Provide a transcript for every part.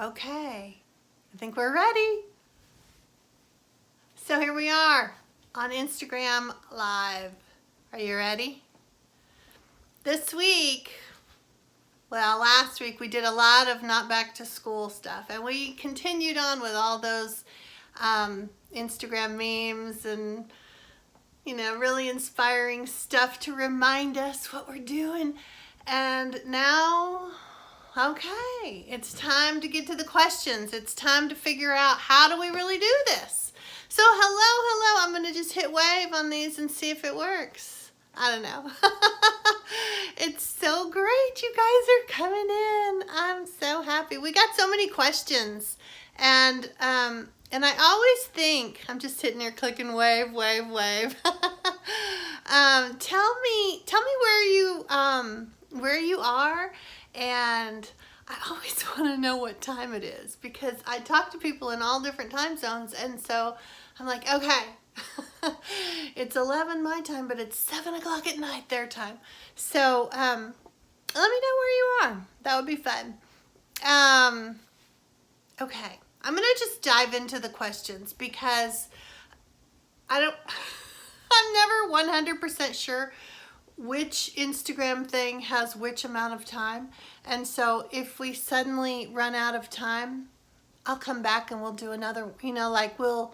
Okay, I think we're ready. So here we are on Instagram Live. Are you ready? This week, well, last week we did a lot of not back to school stuff, and we continued on with all those Instagram memes and, you know, really inspiring stuff to remind us what we're doing. And now, okay, it's time to get to the questions. It's time to figure out, how do we really do this? So hello, I'm gonna just hit wave on these and see if it works. I don't know. It's so great you guys are coming in. I'm so happy. We got so many questions, and I always think, I'm just sitting here clicking wave. Tell me where you are, and I always want to know what time it is, because I talk to people in all different time zones, and so I'm like, okay, it's 11 my time, but it's 7 o'clock at night their time. So let me know where you are. That would be fun. Okay, I'm gonna just dive into the questions, because I'm never 100% sure which Instagram thing has which amount of time, and so if we suddenly run out of time, I'll come back and we'll do another, you know, like we'll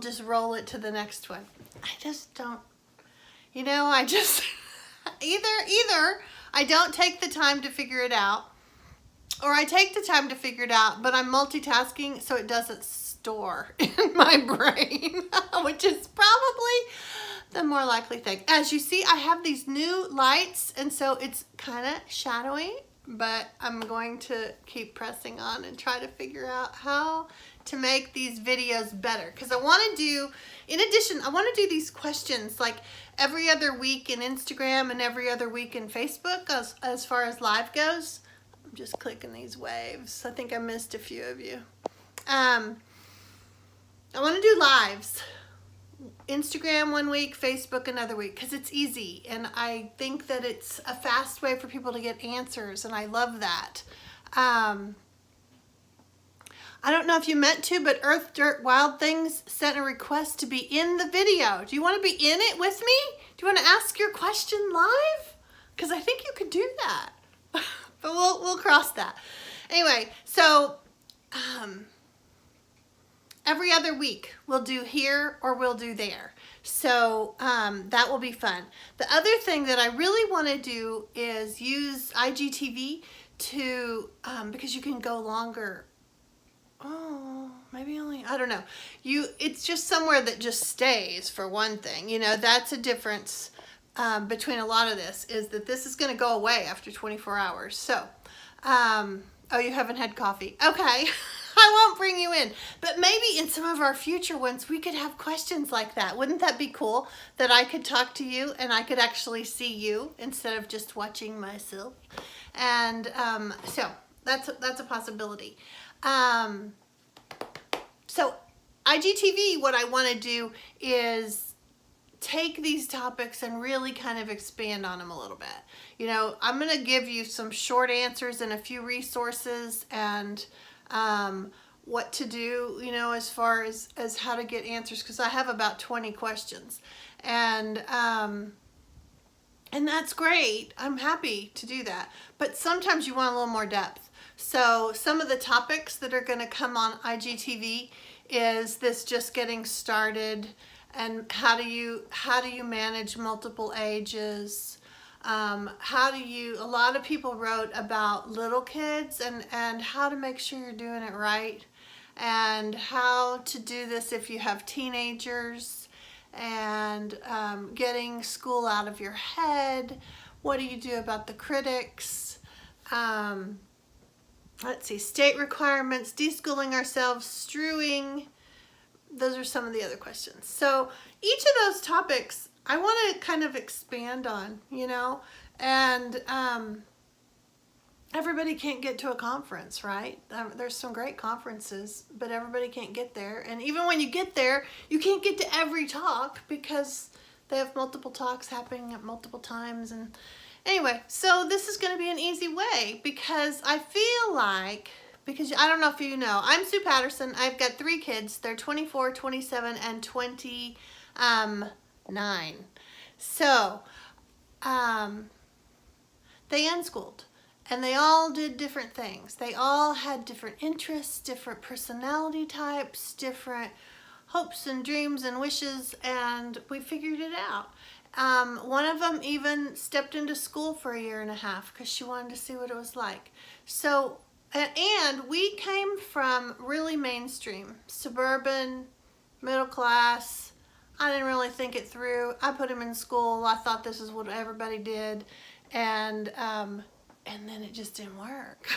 just roll it to the next one. I just don't, you know, I just either I don't take the time to figure it out, or I take the time to figure it out, but I'm multitasking, so it doesn't store in my brain, which is probably the more likely thing. As you see, I have these new lights, and so it's kind of shadowy, but I'm going to keep pressing on and try to figure out how to make these videos better, because I want to do, in addition, I want to do these questions like every other week in Instagram and every other week in Facebook as far as live goes. I'm just clicking these waves. I think I missed a few of you. I want to do lives. Instagram one week, Facebook another week, because it's easy, and I think that it's a fast way for people to get answers, and I love that. I don't know if you meant to, but Earth, Dirt, Wild Things sent a request to be in the video. Do you want to be in it with me? Do you want to ask your question live? Because I think you could do that. But we'll cross that. Anyway, so every other week we'll do here or we'll do there. So that will be fun. The other thing that I really want to do is use IGTV to, because you can go longer. Oh, maybe only, I don't know. It's just somewhere that just stays, for one thing. You know, that's a difference between a lot of this, is that this is going to go away after 24 hours. So, oh, you haven't had coffee. Okay, I won't bring you in. But maybe in some of our future ones, we could have questions like that. Wouldn't that be cool, that I could talk to you and I could actually see you instead of just watching myself? And so that's a possibility. So IGTV, what I want to do is take these topics and really kind of expand on them a little bit. You know, I'm going to give you some short answers and a few resources, and what to do, you know, as far as how to get answers, because I have about 20 questions, and that's great. I'm happy to do that, but sometimes you want a little more depth. So some of the topics that are going to come on IGTV is this just getting started, and how do you manage multiple ages. A lot of people wrote about little kids and how to make sure you're doing it right, and how to do this if you have teenagers, and getting school out of your head. What do you do about the critics? Let's see, state requirements, deschooling ourselves, strewing. Those are some of the other questions. So each of those topics I want to kind of expand on, you know, and everybody can't get to a conference, right? There's some great conferences, but everybody can't get there. And even when you get there, you can't get to every talk, because they have multiple talks happening at multiple times. And anyway, so this is going to be an easy way, because I feel like because I don't know if you know, I'm Sue Patterson. I've got 3 kids. They're 24, 27, and 29. So, they unschooled. And they all did different things. They all had different interests, different personality types, different hopes and dreams and wishes, and we figured it out. One of them even stepped into school for 1.5 years because she wanted to see what it was like. So, and we came from really mainstream, suburban, middle class. I didn't really think it through. I put him in school. I thought this is what everybody did. And then it just didn't work.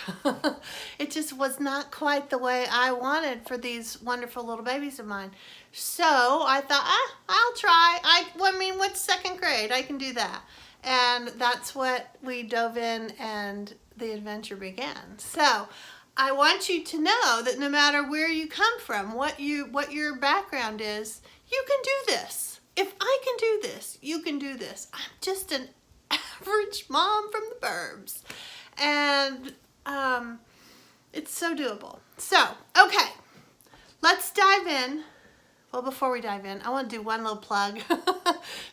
It just was not quite the way I wanted for these wonderful little babies of mine. So I thought, I'll try. I mean, what's 2nd grade? I can do that. And that's what we dove in, and the adventure began. So I want you to know that no matter where you come from, what your background is, you can do this. If I can do this, you can do this. I'm just an average mom from the burbs, and it's so doable. So, okay, let's dive in. Well, before we dive in, I want to do one little plug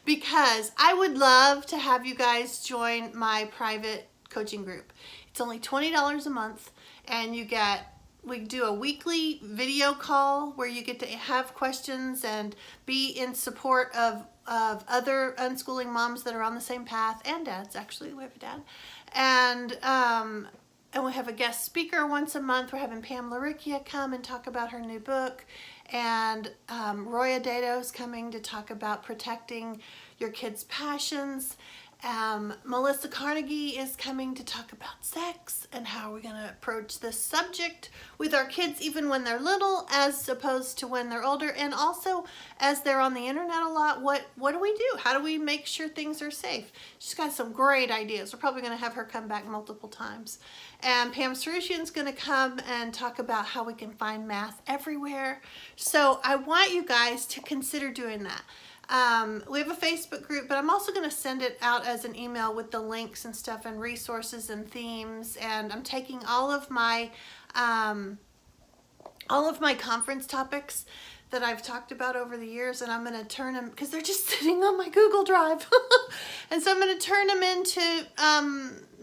because I would love to have you guys join my private coaching group. It's only $20 a month, and we do a weekly video call where you get to have questions and be in support of other unschooling moms that are on the same path, and dads. Actually, we have a dad, and we have a guest speaker once a month. We're having Pam Laricchia come and talk about her new book, and Roya Dato is coming to talk about protecting your kids' passions. Melissa Carnegie is coming to talk about sex and how we're going to approach this subject with our kids even when they're little as opposed to when they're older, and also as they're on the internet a lot. What do we do? How do we make sure things are safe? She's got some great ideas. We're probably going to have her come back multiple times. And Pam Sarushian's going to come and talk about how we can find math everywhere. So I want you guys to consider doing that. We have a Facebook group, but I'm also going to send it out as an email with the links and stuff and resources and themes. And I'm taking all of my conference topics that I've talked about over the years, and I'm going to turn them, because they're just sitting on my Google Drive. And so I'm going to turn them into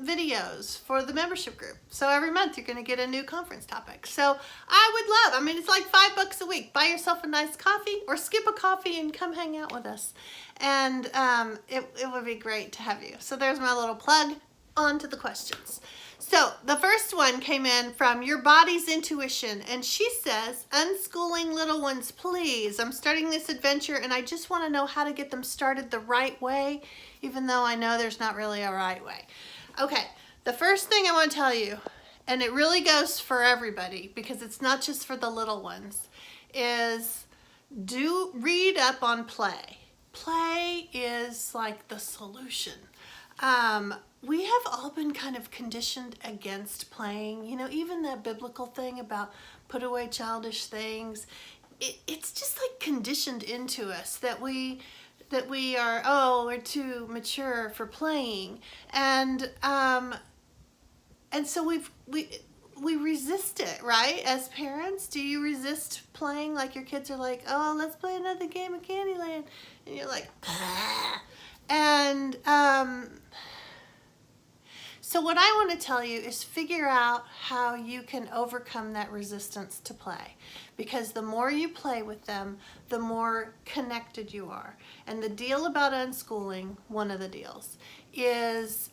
videos for the membership group. So every month you're going to get a new conference topic. So I mean, it's like $5 a week. Buy yourself a nice coffee or skip a coffee and come hang out with us. And it would be great to have you. So there's my little plug. On to the questions. So the first one came in from Your Body's Intuition, and she says, unschooling little ones, please. I'm starting this adventure, and I just want to know how to get them started the right way, even though I know there's not really a right way. Okay, the first thing I want to tell you, and it really goes for everybody because it's not just for the little ones, is read up on play. Play is like the solution. We have all been kind of conditioned against playing. You know, even that biblical thing about put away childish things, it's just like conditioned into us that we are, we're too mature for playing. And so we resist it, right? As parents, do you resist playing? Like your kids are like, oh, let's play another game of Candyland. And you're like, ah. And so what I want to tell you is figure out how you can overcome that resistance to play. Because the more you play with them, the more connected you are. And the deal about unschooling, one of the deals, is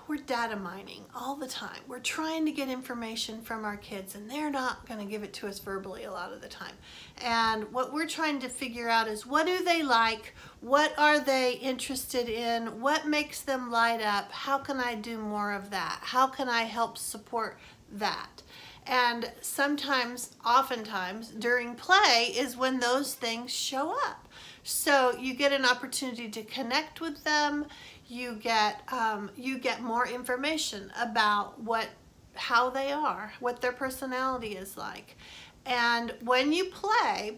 we're data mining all the time. We're trying to get information from our kids, and they're not going to give it to us verbally a lot of the time. And what we're trying to figure out is, what do they like? What are they interested in? What makes them light up? How can I do more of that? How can I help support that? And oftentimes, during play is when those things show up. So you get an opportunity to connect with them. You get more information about how they are, what their personality is like. And when you play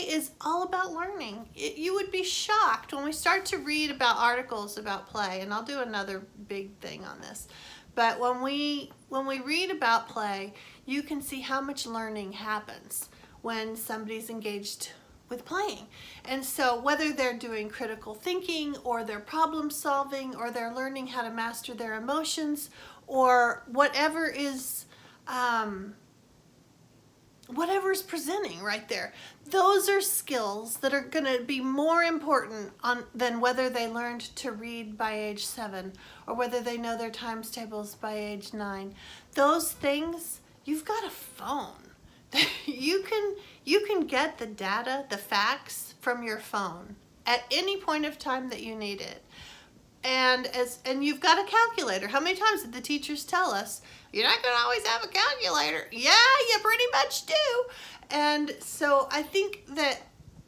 is all about learning. You would be shocked when we start to read about articles about play, and I'll do another big thing on this. But when we read about play, you can see how much learning happens when somebody's engaged with playing. And so whether they're doing critical thinking or they're problem solving or they're learning how to master their emotions or whatever's presenting right there, those are skills that are going to be more important than whether they learned to read by age 7 or whether they know their times tables by age 9. Those things, you've got a phone. You can get the data, the facts from your phone at any point of time that you need it. And you've got a calculator. How many times did the teachers tell us, you're not going to always have a calculator? Yeah, you pretty much do. And so I think that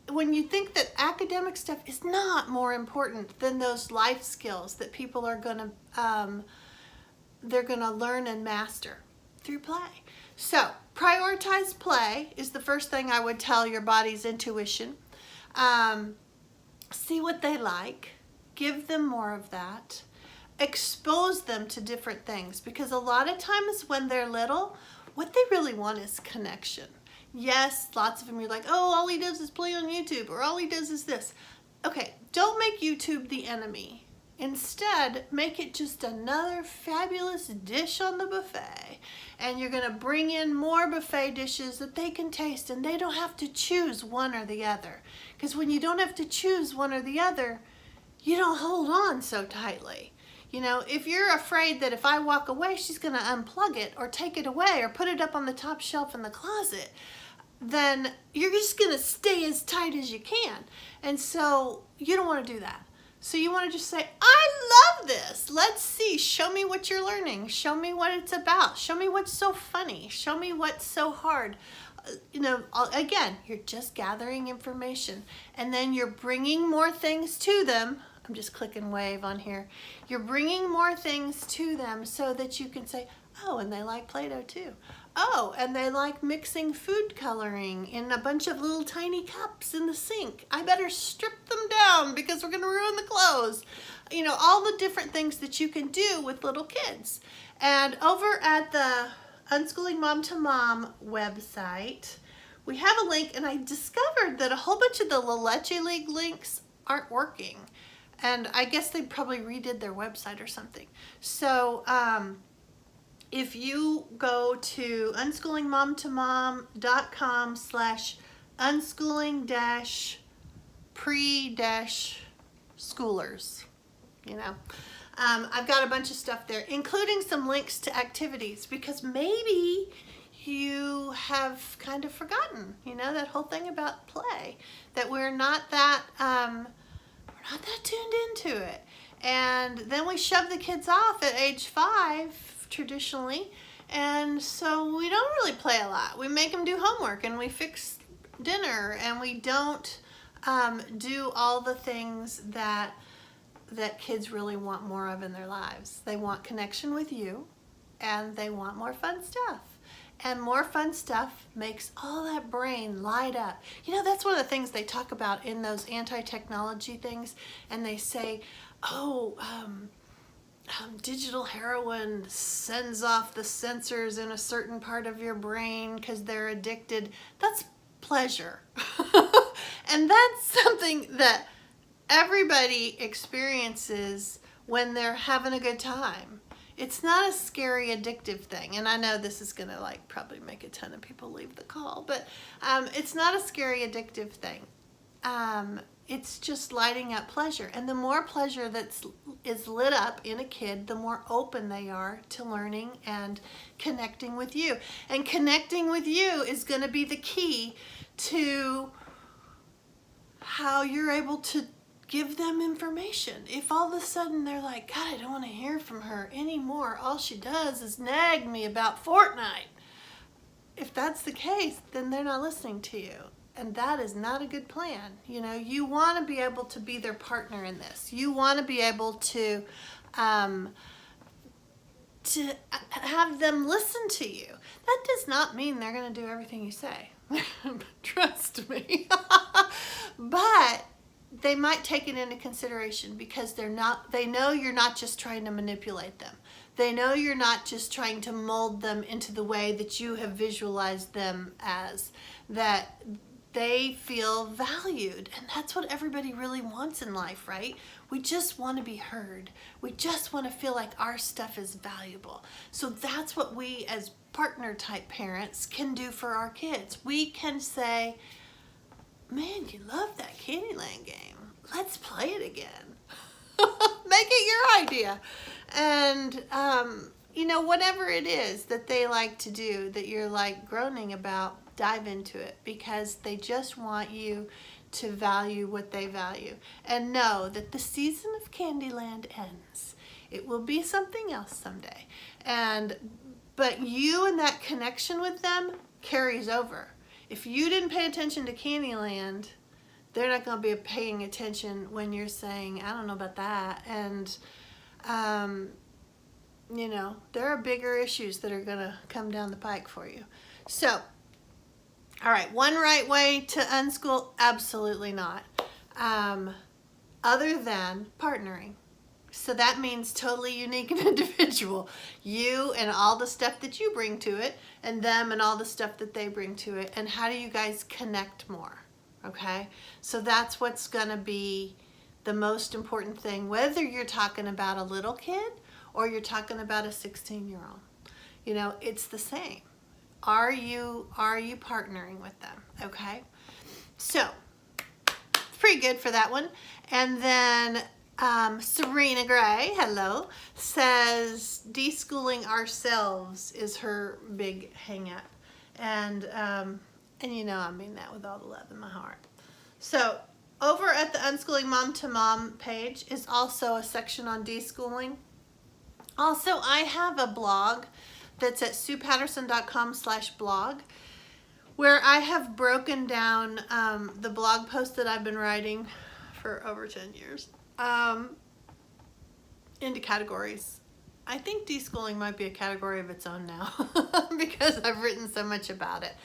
when you think that academic stuff is not more important than those life skills that people are going to they're going to learn and master through play. So prioritize play is the first thing I would tell your body's intuition. See what they like. Give them more of that. Expose them to different things, because a lot of times when they're little, what they really want is connection. Yes, lots of them you're like, oh, all he does is play on YouTube, or all he does is this. Okay, don't make YouTube the enemy. Instead, make it just another fabulous dish on the buffet. And you're going to bring in more buffet dishes that they can taste, and they don't have to choose one or the other. Because when you don't have to choose one or the other, you don't hold on so tightly. You know, if you're afraid that if I walk away, she's going to unplug it or take it away or put it up on the top shelf in the closet, then you're just going to stay as tight as you can. And so you don't want to do that. So you want to just say, I love this. Let's see. Show me what you're learning. Show me what it's about. Show me what's so funny. Show me what's so hard. You know, again, you're just gathering information. And then you're bringing more things to them. I'm just clicking wave on here. You're bringing more things to them so that you can say, oh, and they like Play-Doh too. Oh, and they like mixing food coloring in a bunch of little tiny cups in the sink. I better strip them down because we're going to ruin the clothes. You know, all the different things that you can do with little kids. And over at the Unschooling Mom to Mom website, we have a link, and I discovered that a whole bunch of the La Leche League links aren't working. And I guess they probably redid their website or something. So if you go to unschoolingmom-to-mom.com/unschooling-pre-schoolers, you know. I've got a bunch of stuff there, including some links to activities, because maybe you have kind of forgotten, you know, that whole thing about play, that we're not that tuned into it. And then we shove the kids off at age 5 traditionally, and so we don't really play a lot. We make them do homework and we fix dinner, and we don't do all the things that kids really want more of in their lives. They want connection with you, and they want more fun stuff. And more fun stuff makes all that brain light up. You know, that's one of the things they talk about in those anti-technology things. And they say, digital heroin sends off the sensors in a certain part of your brain because they're addicted. That's pleasure. And that's something that everybody experiences when they're having a good time. It's not a scary, addictive thing. And I know this is going to probably make a ton of people leave the call, but it's not a scary, addictive thing. It's just lighting up pleasure. And the more pleasure is lit up in a kid, the more open they are to learning and connecting with you. And connecting with you is going to be the key to how you're able to give them information. If all of a sudden they're like, God, I don't want to hear from her anymore. All she does is nag me about Fortnite. If that's the case, then they're not listening to you. And that is not a good plan. You know, you want to be able to be their partner in this. You want to be able to have them listen to you. That does not mean they're going to do everything you say. Trust me. But they might take it into consideration because they know you're not just trying to manipulate them. They know you're not just trying to mold them into the way that you have visualized them as, that they feel valued. And that's what everybody really wants in life, right? We just want to be heard. We just want to feel like our stuff is valuable. So that's what we as partner type parents can do for our kids. We can say, man, you love that Candyland game. Let's play it again. Make it your idea. And, whatever it is that they like to do that you're like groaning about, dive into it, because they just want you to value what they value and know that the season of Candyland ends. It will be something else someday. But you and that connection with them carries over. If you didn't pay attention to Candyland, they're not going to be paying attention when you're saying, I don't know about that. And, there are bigger issues that are going to come down the pike for you. So, all right, one right way to unschool? Absolutely not. Other than partnering. So that means totally unique and individual. You and all the stuff that you bring to it, and them and all the stuff that they bring to it. And how do you guys connect more? Okay? So that's what's going to be the most important thing, whether you're talking about a little kid or you're talking about a 16-year-old. It's the same. Are you partnering with them? Okay? So, pretty good for that one. And then Serena Gray, hello, says deschooling ourselves is her big hang up. And I mean that with all the love in my heart. So, over at the Unschooling Mom to Mom page is also a section on deschooling. Also, I have a blog that's at suepatterson.com/blog, where I have broken down the blog post that I've been writing for over 10 years into categories. I think deschooling might be a category of its own now because I've written so much about it.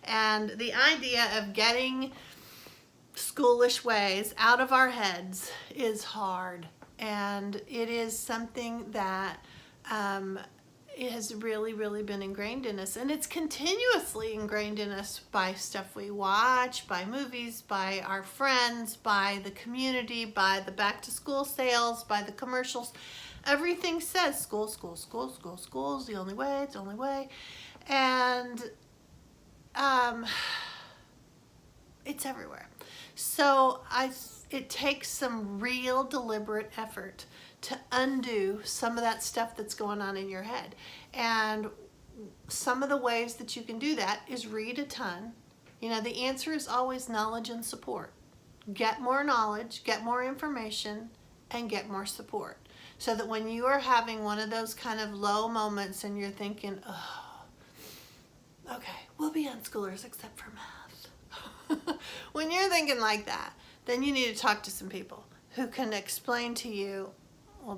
And the idea of getting schoolish ways out of our heads is hard. And it is something that it has really, really been ingrained in us. And it's continuously ingrained in us by stuff we watch, by movies, by our friends, by the community, by the back to school sales, by the commercials. Everything says school, school, school, school, school's the only way, it's the only way. And it's everywhere. So it takes some real deliberate effort to undo some of that stuff that's going on in your head. And some of the ways that you can do that is read a ton. The answer is always knowledge and support. Get more knowledge, get more information, and get more support. So that when you are having one of those kind of low moments and you're thinking, oh, okay, we'll be unschoolers except for math. When you're thinking like that, then you need to talk to some people who can explain to you,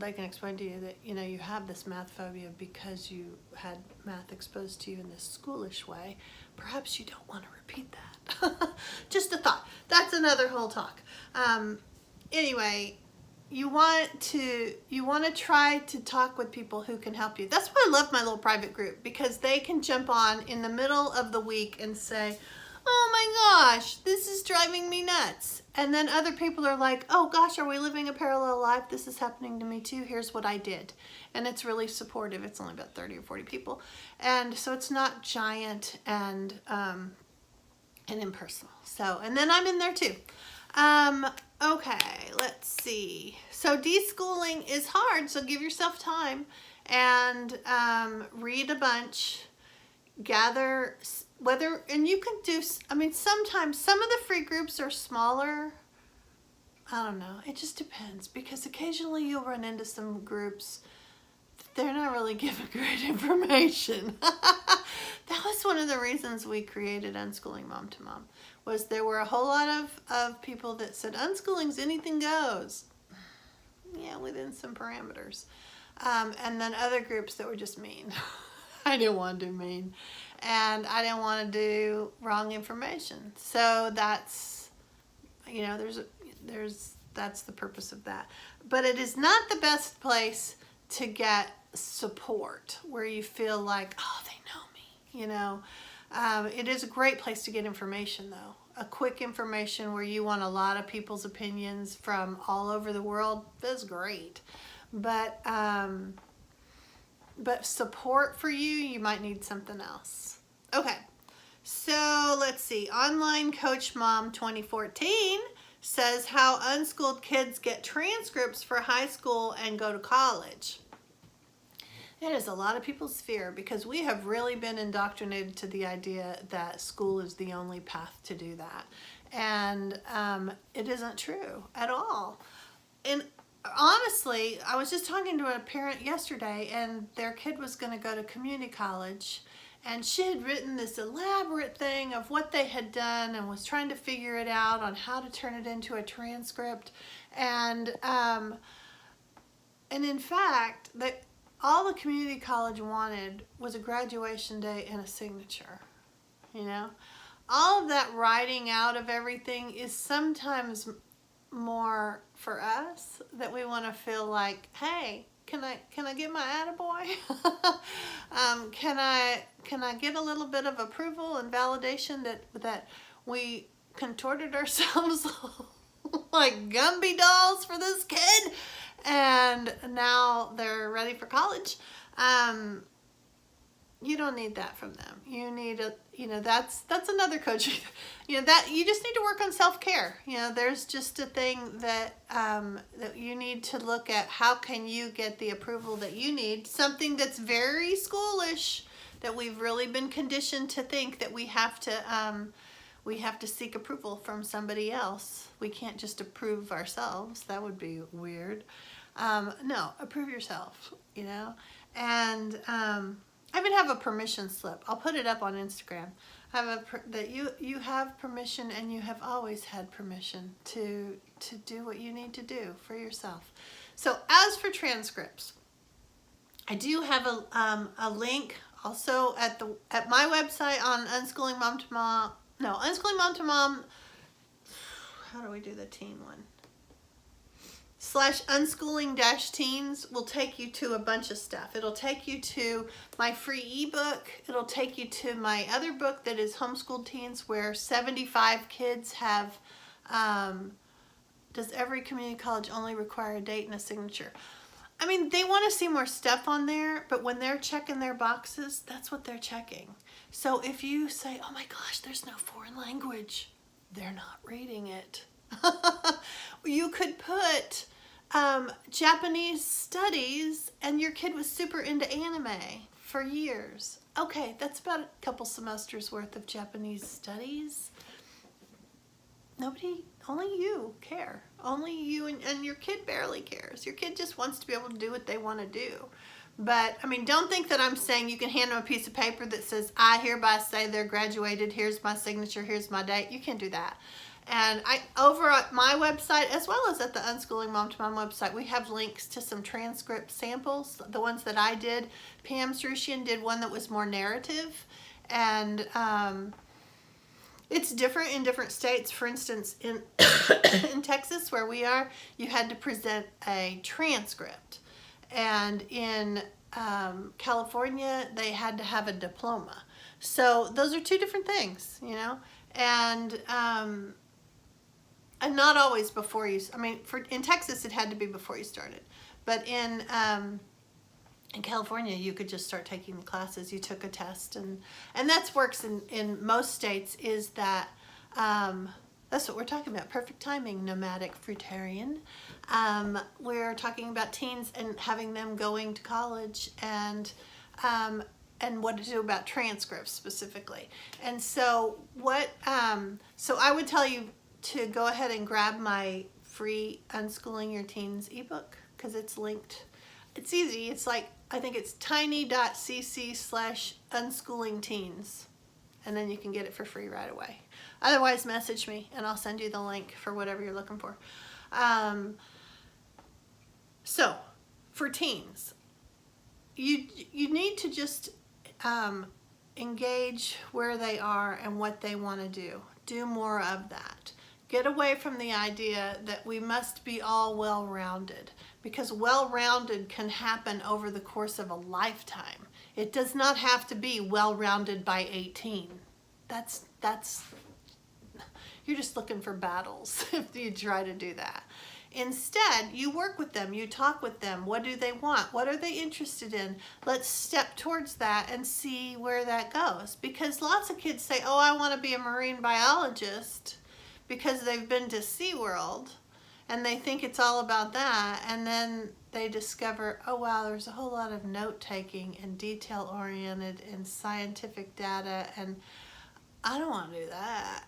they can explain to you that, you have this math phobia because you had math exposed to you in this schoolish way. Perhaps you don't want to repeat that. Just a thought. That's another whole talk. Anyway, you want to try to talk with people who can help you. That's why I love my little private group, because they can jump on in the middle of the week and say, oh my gosh, this is driving me nuts. And then other people are like, oh gosh, are we living a parallel life? This is happening to me too. Here's what I did. And it's really supportive. It's only about 30 or 40 people. And so it's not giant and impersonal. So, and then I'm in there too. Okay, let's see. So deschooling is hard, so give yourself time and read a bunch, gather and you can do, sometimes some of the free groups are smaller. I don't know. It just depends, because occasionally you'll run into some groups, they're not really giving great information. That was one of the reasons we created Unschooling Mom to Mom, was there were a whole lot of people that said, unschooling's anything goes. Yeah, within some parameters. And then other groups that were just mean. I didn't want to do mean. And I didn't want to do wrong information. So that's, that's the purpose of that. But it is not the best place to get support, where you feel like, oh, they know me, you know. It is a great place to get information, though. A quick information where you want a lot of people's opinions from all over the world is great. But support for you, you might need something else. Okay, so let's see. Online Coach Mom 2014 says how unschooled kids get transcripts for high school and go to college. It is a lot of people's fear, because we have really been indoctrinated to the idea that school is the only path to do that. And it isn't true at all. And honestly, I was just talking to a parent yesterday, and their kid was going to go to community college, and she had written this elaborate thing of what they had done and was trying to figure it out on how to turn it into a transcript. And in fact, all the community college wanted was a graduation day and a signature, you know. All of that writing out of everything is sometimes more for us, that we want to feel like, hey, can I get my attaboy? Can I get a little bit of approval and validation that we contorted ourselves like Gumby dolls for this kid, and now they're ready for college? You don't need that from them. You need that's another coaching. That you just need to work on self-care. There's just a thing that that you need to look at. How can you get the approval that you need? Something that's very schoolish, that we've really been conditioned to think that we have to seek approval from somebody else. We can't just approve ourselves. That would be weird. No, approve yourself, and I even have a permission slip. I'll put it up on Instagram. I have that you have permission, and you have always had permission to do what you need to do for yourself. So as for transcripts, I do have a link also at my website on Unschooling Mom to Mom. No, Unschooling Mom to Mom. How do we do the teen one? /unschooling-teens will take you to a bunch of stuff. It'll take you to my free ebook. It'll take you to my other book that is Homeschooled Teens, where 75 kids have, does every community college only require a date and a signature? I mean, they want to see more stuff on there, but when they're checking their boxes, that's what they're checking. So if you say, oh my gosh, there's no foreign language, they're not reading it. You could put Japanese studies, and your kid was super into anime for years. Okay, that's about a couple semesters worth of Japanese studies. Only you care. Only you, and your kid barely cares. Your kid just wants to be able to do what they want to do. But, I mean, don't think that I'm saying you can hand them a piece of paper that says, I hereby say they're graduated, here's my signature, here's my date. You can't do that. And over at my website, as well as at the Unschooling Mom to Mom website, we have links to some transcript samples, the ones that I did. Pam Srushian did one that was more narrative, and it's different in different states. For instance, in in Texas, where we are, you had to present a transcript, and in California, they had to have a diploma. So those are two different things, and not always before you. I mean, in Texas, it had to be before you started, but in California, you could just start taking the classes. You took a test, and that works in most states. Is that that's what we're talking about? Perfect timing, nomadic fruitarian. We're talking about teens and having them going to college, and what to do about transcripts specifically. And so so I would tell you to go ahead and grab my free Unschooling Your Teens ebook, because it's linked. It's easy. It's like, I think it's tiny.cc/unschoolingteens, and then you can get it for free right away. Otherwise, message me and I'll send you the link for whatever you're looking for. So for teens, you need to just engage where they are and what they want to do. Do more of that. Get away from the idea that we must be all well-rounded, because well-rounded can happen over the course of a lifetime. It does not have to be well-rounded by 18. That's you're just looking for battles if you try to do that. Instead, you work with them, you talk with them. What do they want? What are they interested in? Let's step towards that and see where that goes. Because lots of kids say, oh, I want to be a marine biologist because they've been to SeaWorld and they think it's all about that. And then they discover, oh, wow, there's a whole lot of note-taking and detail-oriented and scientific data, and I don't want to do that.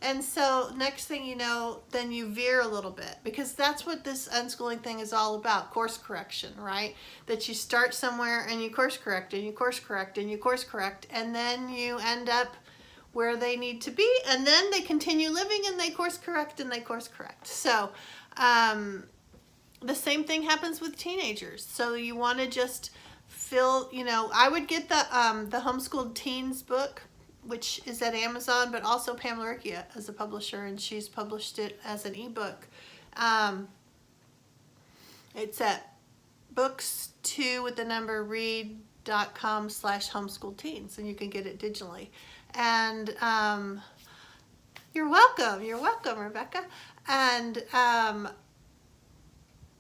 And so next thing you know, then you veer a little bit, because that's what this unschooling thing is all about, course correction, right? That you start somewhere and you course correct and you course correct and you course correct, and then you end up where they need to be, and then they continue living and they course correct and they course correct. So the same thing happens with teenagers. So you want to just fill, I would get the Homeschooled Teens book, which is at Amazon, but also Pamela Rickia as a publisher, and she's published it as an ebook. It's at books2 with the number read.com/homeschoolteens, and you can get it digitally. And you're welcome, Rebecca. And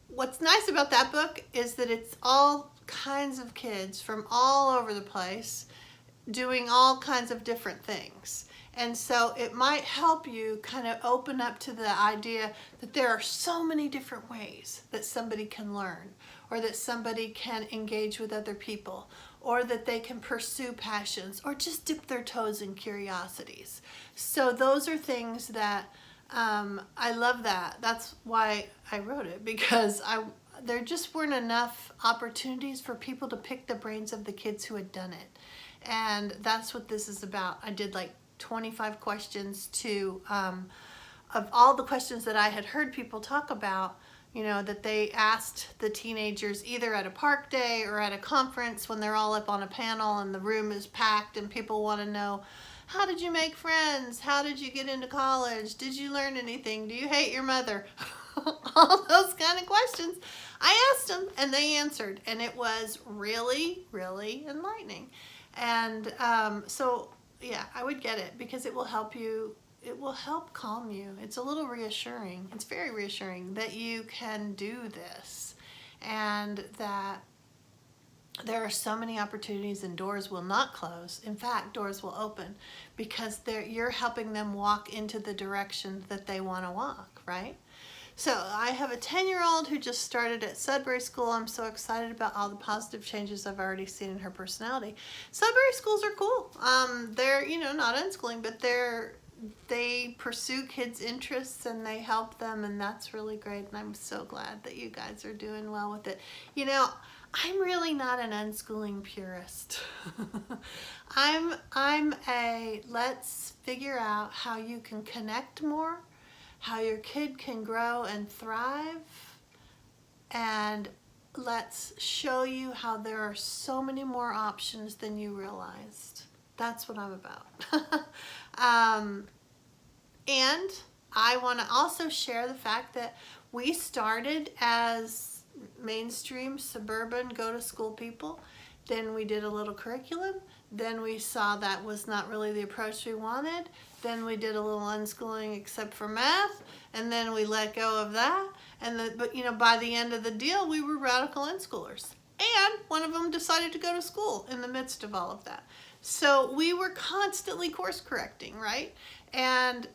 what's nice about that book is that it's all kinds of kids from all over the place doing all kinds of different things. And so it might help you kind of open up to the idea that there are so many different ways that somebody can learn, or that somebody can engage with other people, or that they can pursue passions, or just dip their toes in curiosities. So those are things that I love that. That's why I wrote it, because there just weren't enough opportunities for people to pick the brains of the kids who had done it. And that's what this is about. I did like 25 questions of all the questions that I had heard people talk about, that they asked the teenagers either at a park day or at a conference when they're all up on a panel and the room is packed and people want to know, how did you make friends? How did you get into college? Did you learn anything? Do you hate your mother? All those kind of questions. I asked them and they answered, and it was really, really enlightening. And so, yeah, I would get it, because it will help you. It will help calm you. It's a little reassuring. It's very reassuring that you can do this, and that there are so many opportunities and doors will not close. In fact, doors will open, because you're helping them walk into the direction that they want to walk, right? So I have a 10-year-old who just started at Sudbury School. I'm so excited about all the positive changes I've already seen in her personality. Sudbury schools are cool. They're, not unschooling, but they pursue kids' interests and they help them, and that's really great. And I'm so glad that you guys are doing well with it. I'm really not an unschooling purist. I'm a let's figure out how you can connect more, how your kid can grow and thrive, and let's show you how there are so many more options than you realized. That's what I'm about. And I want to also share the fact that we started as mainstream, suburban, go-to-school people. Then we did a little curriculum. Then we saw that was not really the approach we wanted. Then we did a little unschooling except for math, and then we let go of that. But by the end of the deal, we were radical unschoolers. And one of them decided to go to school in the midst of all of that. So we were constantly course correcting, right? And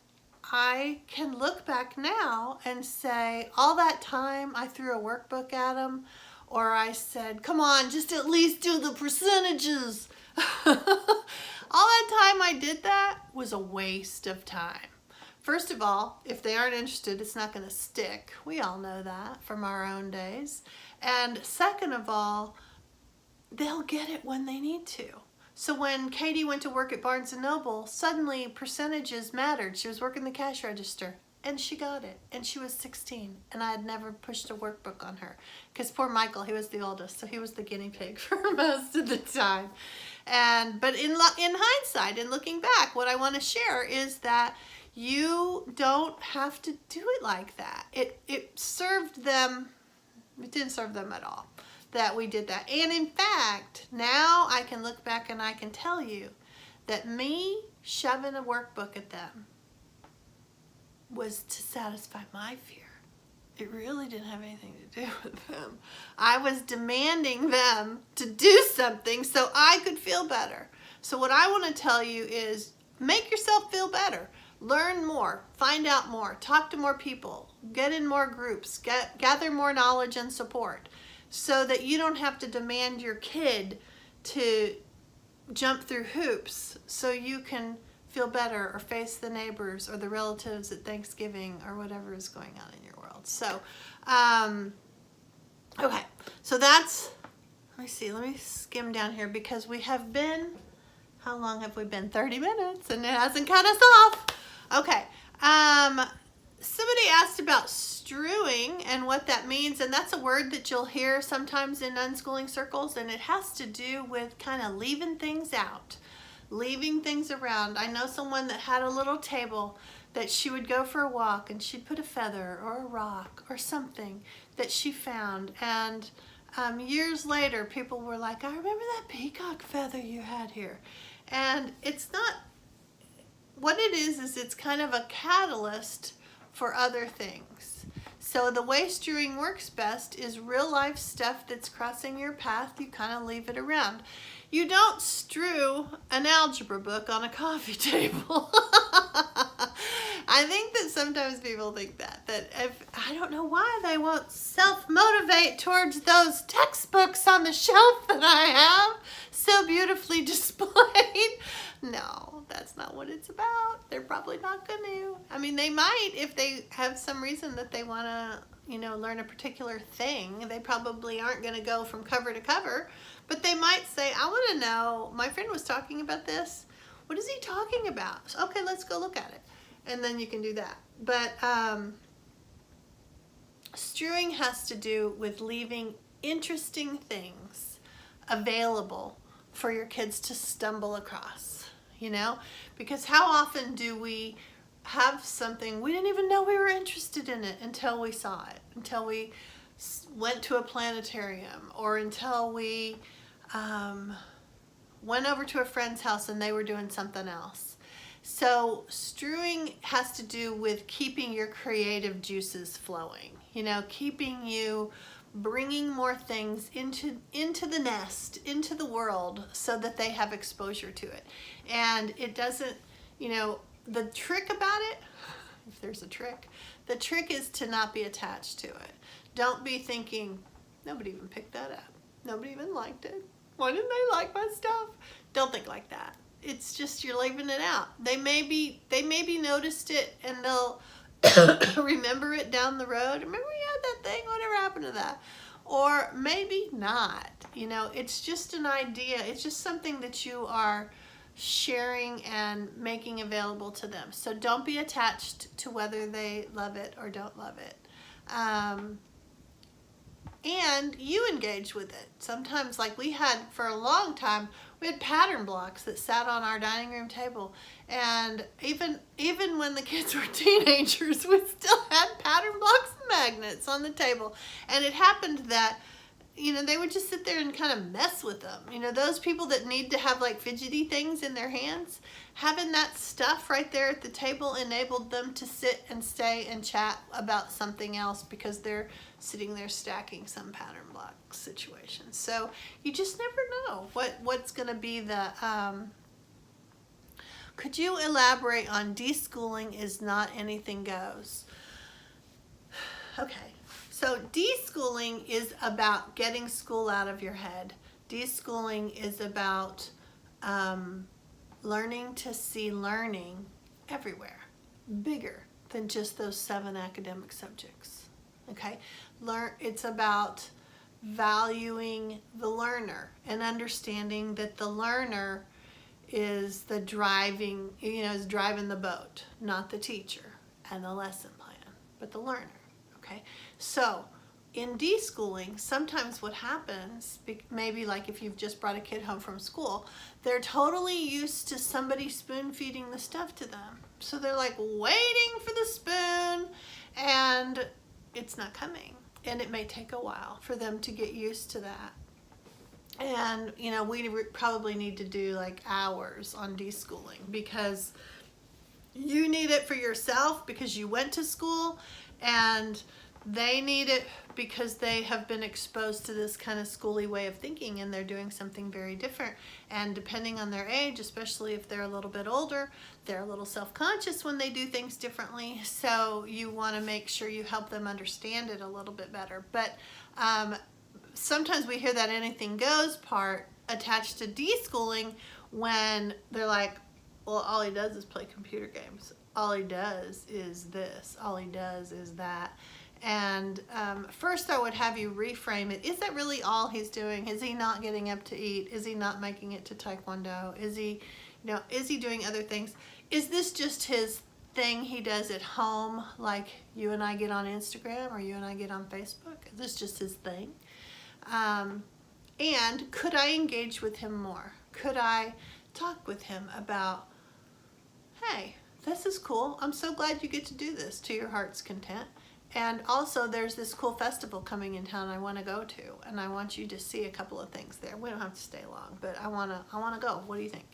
I can look back now and say, all that time I threw a workbook at them, or I said, come on, just at least do the percentages. All that time I did that was a waste of time. First of all, if they aren't interested, it's not going to stick. We all know that from our own days. And second of all, they'll get it when they need to. So when Katie went to work at Barnes & Noble, suddenly percentages mattered. She was working the cash register, and she got it. And she was 16, and I had never pushed a workbook on her. Because poor Michael, he was the oldest, so he was the guinea pig for most of the time. But in hindsight, in looking back, what I want to share is that you don't have to do it like that. It served them It didn't serve them at all that we did that. And in fact, now I can look back and I can tell you that me shoving a workbook at them was to satisfy my fear. It really didn't have anything to do with them. I was demanding them to do something so I could feel better. So what I want to tell you is make yourself feel better. Learn more, find out more, talk to more people, get in more groups, gather more knowledge and support so that you don't have to demand your kid to jump through hoops so you can feel better or face the neighbors or the relatives at Thanksgiving or whatever is going on in your world. So, okay, so that's, let me skim down here because we have been, how long have we been? 30 minutes and it hasn't cut us off. Okay, somebody asked about strewing and what that means, and that's a word that you'll hear sometimes in unschooling circles, and it has to do with kind of leaving things out, leaving things around. I know someone that had a little table that she would go for a walk and she'd put a feather or a rock or something that she found, and years later people were like, I remember that peacock feather you had here. And it's not, what it is it's kind of a catalyst for other things. So the way strewing works best is real life stuff that's crossing your path, you kind of leave it around. You don't strew an algebra book on a coffee table. I think that sometimes people think that if, I don't know why they won't self-motivate towards those textbooks on the shelf that I have so beautifully displayed. No, that's not what it's about. They're probably not going to. I mean, they might if they have some reason that they want to, you know, learn a particular thing. They probably aren't going to go from cover to cover, but they might say, I want to know, my friend was talking about this. What is he talking about? So, okay, let's go look at it. And then you can do that. But strewing has to do with leaving interesting things available for your kids to stumble across, you know? Because how often do we have something, we didn't even know we were interested in it until we saw it, until we went to a planetarium, or until we went over to a friend's house and they were doing something else. So strewing has to do with keeping your creative juices flowing, you know, keeping you bringing more things into the nest, into the world, so that they have exposure to it. And it doesn't, you know, the trick about it, if there's a trick, the trick is to not be attached to it. Don't be thinking, nobody even picked that up. Nobody even liked it. Why didn't they like my stuff? Don't think like that. It's just you're leaving it out. They maybe noticed it and they'll remember it down the road. Remember you had that thing? Whatever happened to that? Or maybe not. You know, it's just an idea. It's just something that you are sharing and making available to them. So don't be attached to whether they love it or don't love it. And you engage with it. Sometimes, like we had for a long time, we had pattern blocks that sat on our dining room table. And even when the kids were teenagers, we still had pattern blocks and magnets on the table. And it happened that, you know, they would just sit there and kind of mess with them. You know, those people that need to have like fidgety things in their hands, having that stuff right there at the table enabled them to sit and stay and chat about something else because they're sitting there stacking some pattern block situation. So you just never know what's going to be the... Could you elaborate on deschooling is not anything goes? Okay. So deschooling is about getting school out of your head. Deschooling is about learning to see learning everywhere, bigger than just those 7 academic subjects. Okay? It's about valuing the learner and understanding that the learner is the driving, is driving the boat, not the teacher and the lesson plan, but the learner. Okay, so in deschooling, sometimes what happens, maybe like if you've just brought a kid home from school, they're totally used to somebody spoon feeding the stuff to them. So they're like waiting for the spoon and it's not coming. and it may take a while for them to get used to that. And, you know, we probably need to do like hours on deschooling, because you need it for yourself because you went to school, and they need it because they have been exposed to this kind of schooly way of thinking, and they're doing something very different. And depending on their age, especially if they're a little bit older, they're a little self-conscious when they do things differently. So you want to make sure you help them understand it a little bit better. But sometimes we hear that anything goes part attached to deschooling when they're like, well, all he does is play computer games. All he does is this. All he does is that. And first I would have you reframe it. Is that really all he's doing? Is he not getting up to eat? Is he not making it to Taekwondo? Is he, you know, is he doing other things? Is this just his thing he does at home, like you and I get on Instagram or you and I get on Facebook? Is this just his thing? And could I engage with him more? Could I talk with him about, hey, this is cool. I'm so glad you get to do this to your heart's content. And also there's this cool festival coming in town I want to go to, and I want you to see a couple of things there. We don't have to stay long, but I want to go. What do you think?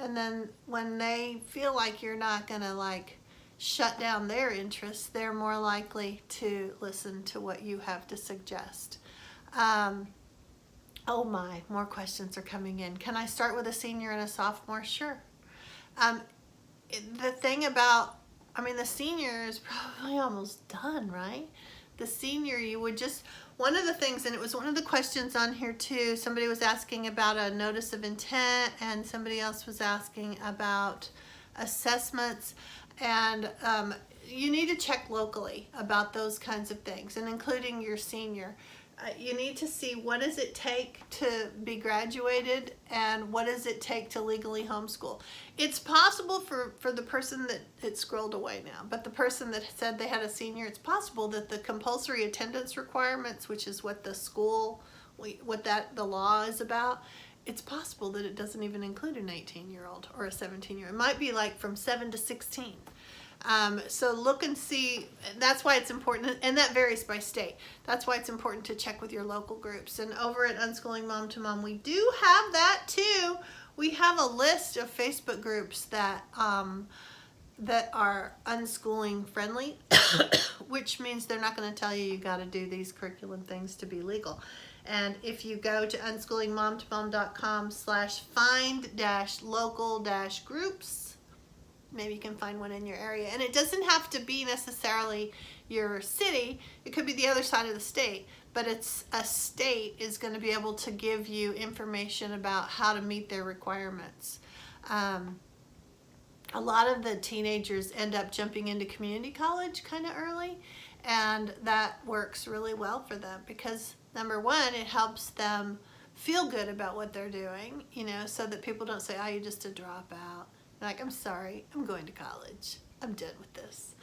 And then when they feel like you're not going to like shut down their interests, they're more likely to listen to what you have to suggest. Oh my, more questions are coming in. Can I start with a senior and a sophomore? Sure. The thing about, I mean, the senior is probably almost done, right? The senior, you would just, one of the things, and it was one of the questions on here too, somebody was asking about a notice of intent, and somebody else was asking about assessments, and you need to check locally about those kinds of things, and including your senior. You need to see what does it take to be graduated and what does it take to legally homeschool. It's possible for the person that it scrolled away now, but the person that said they had a senior, it's possible that the compulsory attendance requirements, which is what the school, the law is about, it's possible that it doesn't even include an 18-year-old or a 17-year-old. It might be like from 7 to 16. So look and see. That's why it's important, and that varies by state. That's why it's important to check with your local groups. And over at Unschooling Mom to Mom, we do have that too. We have a list of Facebook groups that that are unschooling friendly, which means they're not going to tell you got to do these curriculum things to be legal. And if you go to unschoolingmomtomom.com/find-local-groups, maybe you can find one in your area. And it doesn't have to be necessarily your city. It could be the other side of the state. But it's a state is going to be able to give you information about how to meet their requirements. A lot of the teenagers end up jumping into community college kind of early. And that works really well for them because, number one, it helps them feel good about what they're doing, you know, so that people don't say, oh, you're just a dropout. Like, I'm sorry, I'm going to college. I'm done with this.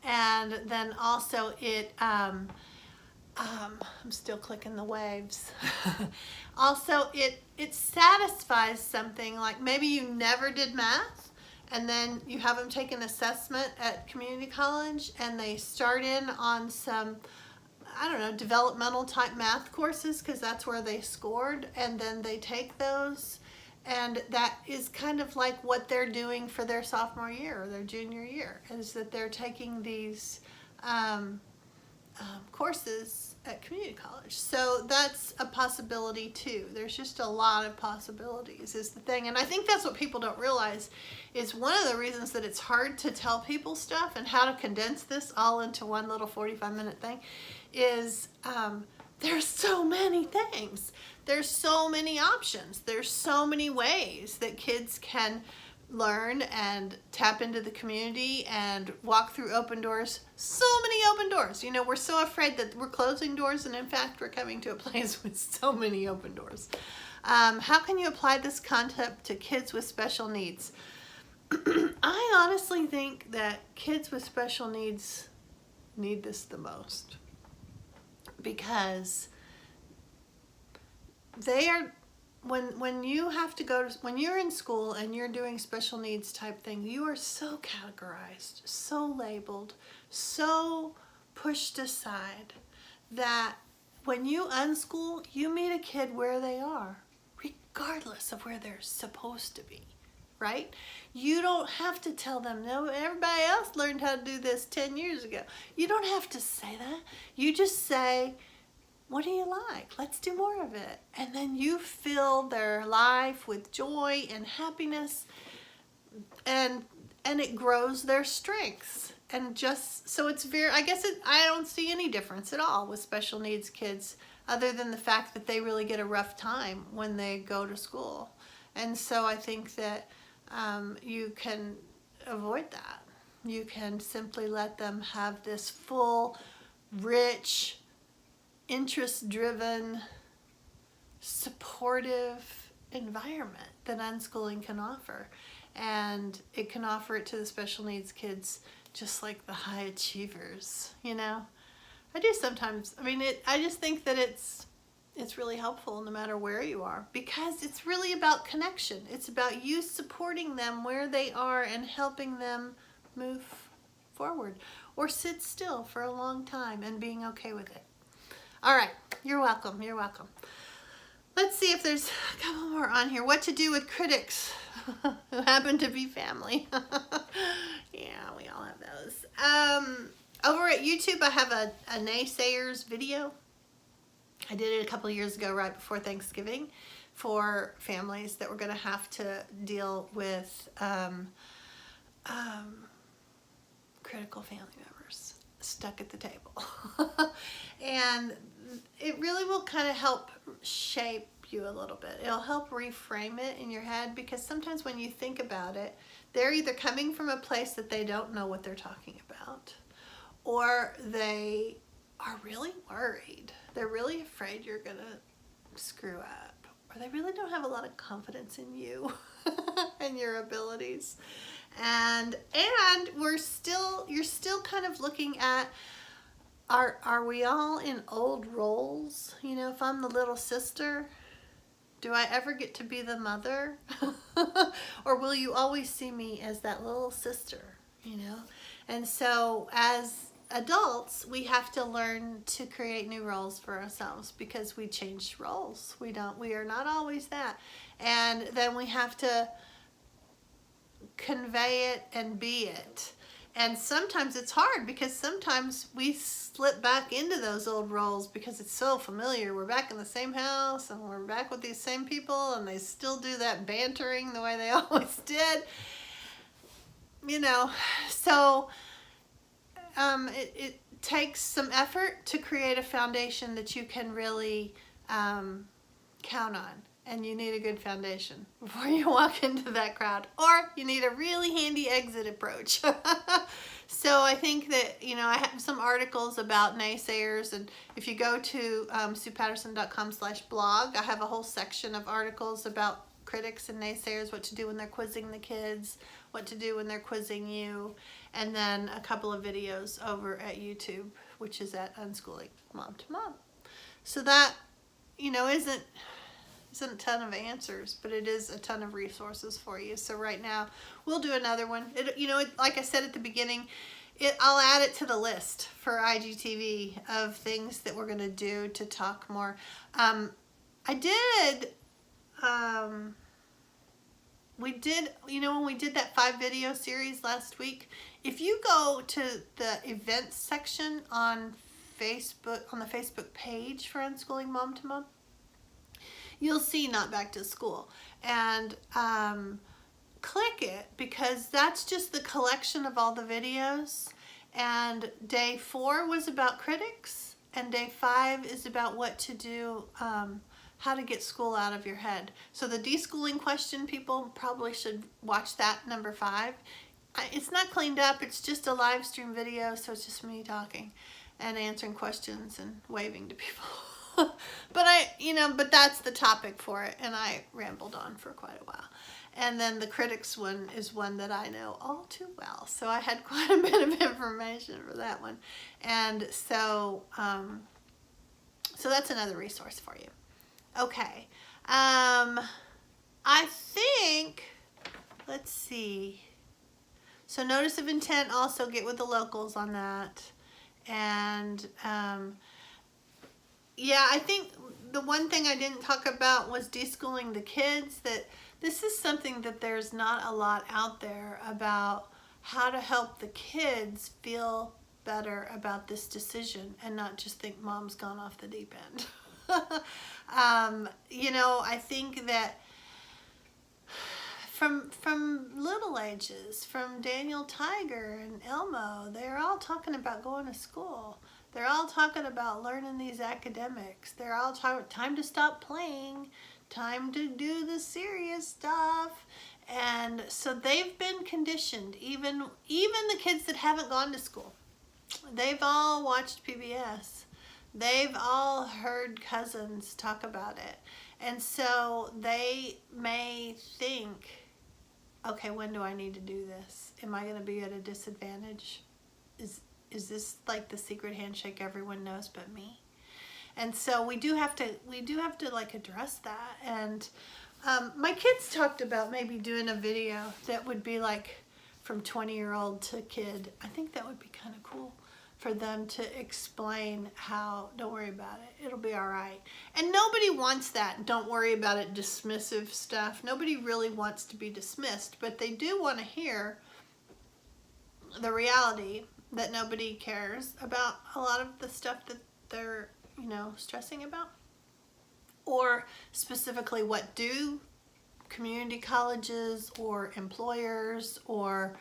And then also it, I'm still clicking the waves. Also, it satisfies something like maybe you never did math, and then you have them take an assessment at community college, and they start in on some, I don't know, developmental type math courses because that's where they scored, and then they take those. And that is kind of like what they're doing for their sophomore year or their junior year, is that they're taking these courses at community college. So that's a possibility too. There's just a lot of possibilities is the thing. And I think that's what people don't realize is one of the reasons that it's hard to tell people stuff and how to condense this all into one little 45-minute thing is there's so many things. There's so many options. There's so many ways that kids can learn and tap into the community and walk through open doors. So many open doors. You know, we're so afraid that we're closing doors, and in fact, we're coming to a place with so many open doors. How can you apply this concept to kids with special needs? I honestly think that kids with special needs need this the most because they are, when you have to go to, when you're in school and you're doing special needs type thing, you are so categorized, so labeled, so pushed aside that when you unschool, you meet a kid where they are, regardless of where they're supposed to be, right? You don't have to tell them, no, everybody else learned how to do this 10 years ago. You don't have to say that. You just say, what do you like? Let's do more of it. And then you fill their life with joy and happiness, and it grows their strengths. And just, so it's very, I guess I don't see any difference at all with special needs kids, other than the fact that they really get a rough time when they go to school. And so I think that you can avoid that. You can simply let them have this full, rich, interest-driven, supportive environment that unschooling can offer. And it can offer it to the special needs kids just like the high achievers, you know? I do sometimes, I mean, I just think that it's really helpful no matter where you are, because it's really about connection. It's about you supporting them where they are and helping them move forward or sit still for a long time and being okay with it. All right, you're welcome, you're welcome. Let's see if there's a couple more on here. What to do with critics who happen to be family. Yeah, we all have those. Over at YouTube, I have a naysayers video. I did it a couple of years ago, right before Thanksgiving, for families that were going to have to deal with critical family members stuck at the table. And it really will kind of help shape you a little bit. It'll help reframe it in your head, because sometimes when you think about it, they're either coming from a place that they don't know what they're talking about, or they are really worried. They're really afraid you're gonna screw up, or they really don't have a lot of confidence in you and your abilities. And you're still kind of looking at, are we all in old roles? You know, if I'm the little sister, do I ever get to be the mother? Or will you always see me as that little sister, you know? And so as adults, we have to learn to create new roles for ourselves, because we change roles. We are not always that. And then we have to convey it and be it. And sometimes it's hard, because sometimes we slip back into those old roles because it's so familiar. We're back in the same house and we're back with these same people, and they still do that bantering the way they always did. You know, so it takes some effort to create a foundation that you can really count on. And you need a good foundation before you walk into that crowd, or you need a really handy exit approach. So I think that, you know, I have some articles about naysayers, and if you go to SuePatterson.com/blog, I have a whole section of articles about critics and naysayers, what to do when they're quizzing the kids, what to do when they're quizzing you, and then a couple of videos over at YouTube, which is at Unschooling Mom to Mom. So that, you know, isn't a ton of answers, but it is a ton of resources for you. So right now we'll do another one. Like I said at the beginning, I'll add it to the list for IGTV of things that we're going to do to talk more. We did, when we did that 5-video series last week, if you go to the events section on Facebook, on the Facebook page for Unschooling Mom to Mom, you'll see Not Back to School, and click it, because that's just the collection of all the videos. And day 4 was about critics, and day 5 is about what to do, how to get school out of your head. So the deschooling question, people probably should watch that, number 5. It's not cleaned up, it's just a live stream video, so it's just me talking and answering questions and waving to people. But that's the topic for it, and I rambled on for quite a while. And then the critics one is one that I know all too well, so I had quite a bit of information for that one. And so that's another resource for you. Okay, I think, let's see. So notice of intent, also get with the locals on that. And Yeah, I think the one thing I didn't talk about was deschooling the kids. That this is something that there's not a lot out there about how to help the kids feel better about this decision and not just think mom's gone off the deep end. You know, I think that from little ages, from Daniel Tiger and Elmo, they're all talking about going to school. They're all talking about learning these academics. They're all talking time to stop playing, time to do the serious stuff. And so they've been conditioned, even the kids that haven't gone to school. They've all watched PBS. They've all heard cousins talk about it. And so they may think, okay, when do I need to do this? Am I going to be at a disadvantage? Is this like the secret handshake everyone knows but me? And so we do have to like address that. And my kids talked about maybe doing a video that would be like from 20-year-old to kid. I think that would be kind of cool for them to explain how, don't worry about it, it'll be all right. And nobody wants that, don't worry about it, dismissive stuff. Nobody really wants to be dismissed, but they do want to hear the reality that nobody cares about a lot of the stuff that they're, you know, stressing about. Or specifically, what do community colleges or employers or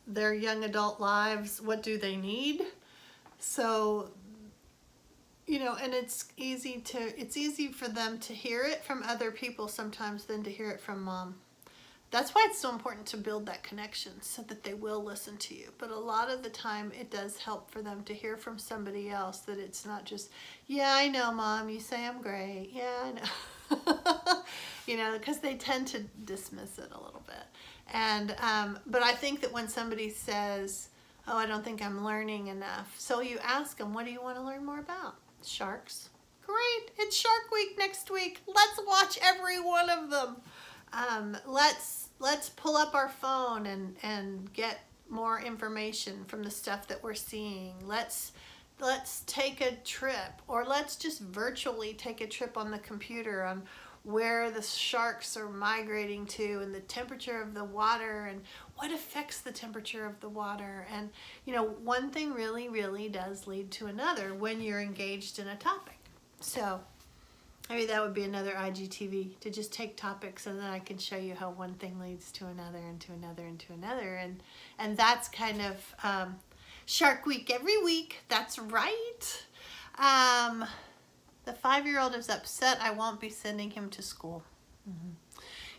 their young adult lives, what do they need? So, you know, and it's easy for them to hear it from other people sometimes than to hear it from mom. That's why it's so important to build that connection so that they will listen to you. But a lot of the time it does help for them to hear from somebody else, that it's not just, yeah, I know, Mom, you say I'm great. Yeah, I know. You know, because they tend to dismiss it a little bit. And but I think that when somebody says, oh, I don't think I'm learning enough. So you ask them, what do you want to learn more about? Sharks. Great, it's Shark Week next week. Let's watch every one of them. Let's pull up our phone and get more information from the stuff that we're seeing. Let's take a trip, or let's just virtually take a trip on the computer on where the sharks are migrating to, and the temperature of the water, and what affects the temperature of the water. And you know, one thing really does lead to another when you're engaged in a topic. So maybe that would be another IGTV, to just take topics and then I can show you how one thing leads to another and to another and to another. And that's kind of Shark Week every week. That's right. The 5-year-old is upset I won't be sending him to school.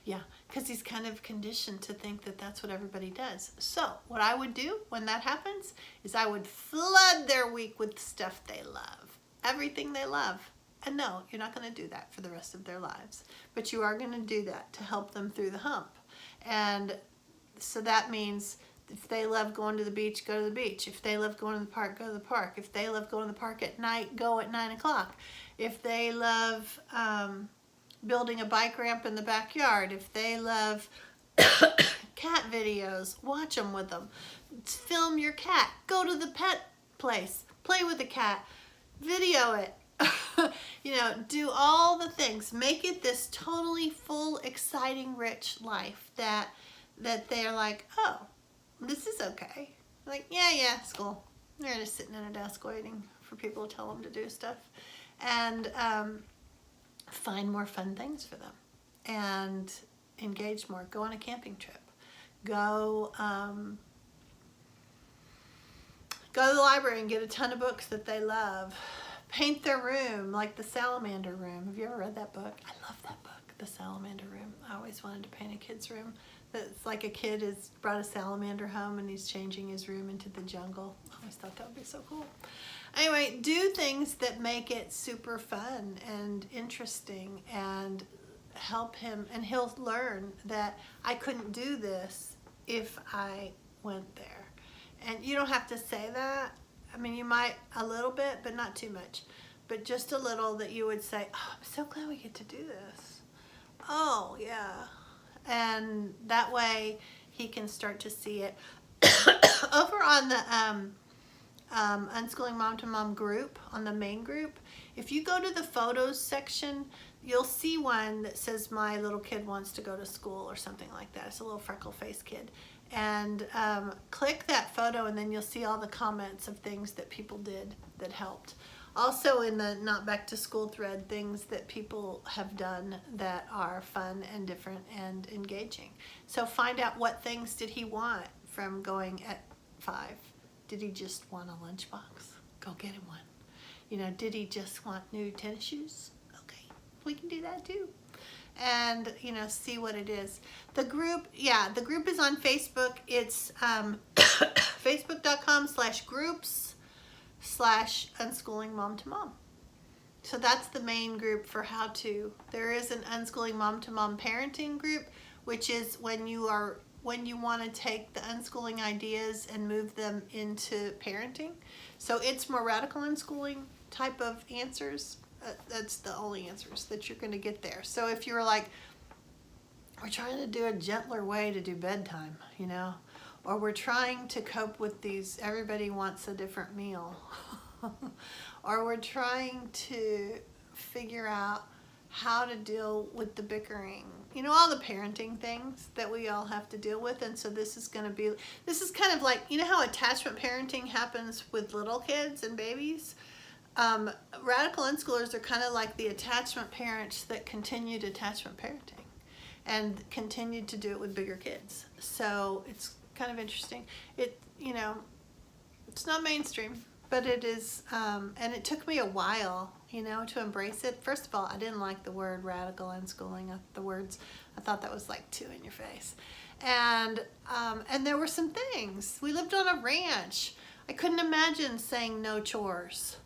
Yeah, because he's kind of conditioned to think that that's what everybody does. So what I would do when that happens is I would flood their week with stuff they love, everything they love. And no, you're not going to do that for the rest of their lives, but you are going to do that to help them through the hump. And so that means if they love going to the beach, go to the beach. If they love going to the park, go to the park. If they love going to the park at night, go at 9 o'clock. If they love building a bike ramp in the backyard, if they love cat videos, watch them with them. Film your cat. Go to the pet place. Play with the cat. Video it. You know, do all the things. Make it this totally full, exciting, rich life that they're like, oh, this is okay. Like, yeah, school. They're just sitting at a desk waiting for people to tell them to do stuff. And find more fun things for them. And engage more. Go on a camping trip. Go to the library and get a ton of books that they love. Paint their room like the Salamander Room. Have you ever read that book? I love that book, The Salamander Room. I always wanted to paint a kid's room. It's like a kid has brought a salamander home and he's changing his room into the jungle. I always thought that would be so cool. Anyway, do things that make it super fun and interesting and help him, and he'll learn that I couldn't do this if I went there. And you don't have to say that. I mean, you might a little bit, but not too much. But just a little, that you would say, oh, I'm so glad we get to do this. Oh, yeah. And that way he can start to see it. Over on the Unschooling Mom to Mom group, on the main group, If you go to the photos section, you'll see one that says my little kid wants to go to school or something like that. It's a little freckle-faced kid. And click that photo and then you'll see all the comments of things that people did that helped. Also in the Not Back to School thread, things that people have done that are fun and different and engaging. So find out what things did he want from going at 5. Did he just want a lunchbox? Go get him one. You know, did he just want new tennis shoes? Okay, we can do that too. And, you know, see what it is. The group, yeah, the group is on Facebook. It's facebook.com/groups/unschooling mom to mom. So that's the main group for how to. There is an unschooling mom to mom parenting group, which is when you want to take the unschooling ideas and move them into parenting. So it's more radical unschooling type of answers. That's the only answers that you're going to get there. So if you're like, we're trying to do a gentler way to do bedtime, you know, or we're trying to cope with these, everybody wants a different meal, or we're trying to figure out how to deal with the bickering, you know, all the parenting things that we all have to deal with. And so this is kind of like, you know how attachment parenting happens with little kids and babies? Radical unschoolers are kind of like the attachment parents that continued attachment parenting and continued to do it with bigger kids. So it's kind of interesting. You know, it's not mainstream, but it is, and it took me a while, you know, to embrace it. First of all, I didn't like the word radical unschooling. I thought that was like too in your face. And there were some things. We lived on a ranch. I couldn't imagine saying no chores.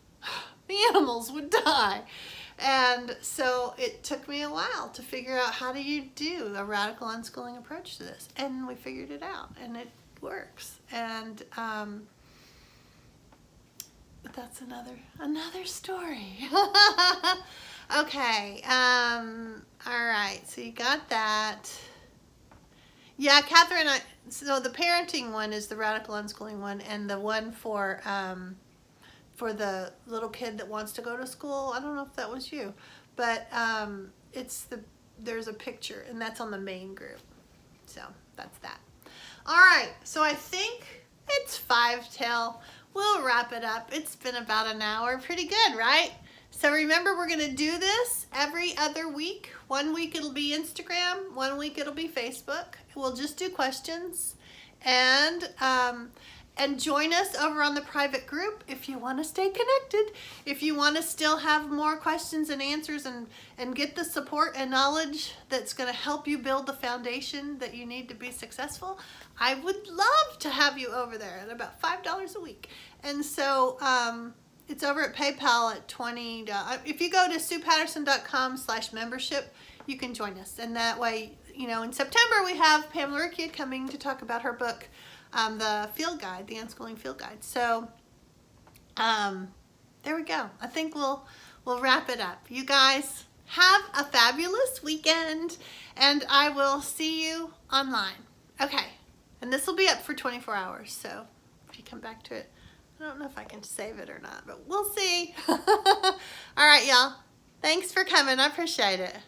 The animals would die. And so it took me a while to figure out how do you do a radical unschooling approach to this. And we figured it out, and it works. And but that's another story. Okay. All right. So you got that. Yeah, Catherine. So the parenting one is the radical unschooling one, and the one for the little kid that wants to go to school, I don't know if that was you, but there's a picture, and that's on the main group. So that's that. All right, so I think it's 5 till. We'll wrap it up. It's been about an hour. Pretty good, right? So remember, we're going to do this every other week. 1 week it'll be Instagram, 1 week it'll be Facebook. We'll just do questions. And join us over on the private group if you want to stay connected. If you want to still have more questions and answers and get the support and knowledge that's going to help you build the foundation that you need to be successful, I would love to have you over there at about $5 a week. And so it's over at PayPal at $20. If you go to SuePatterson.com/membership, you can join us. And that way, you know, in September we have Pamela Rickia coming to talk about her book, the field guide, the unschooling field guide. So there we go. I think we'll wrap it up. You guys have a fabulous weekend, and I will see you online. Okay, and this will be up for 24 hours, so if you come back to it, I don't know if I can save it or not, but we'll see. All right, y'all. Thanks for coming. I appreciate it.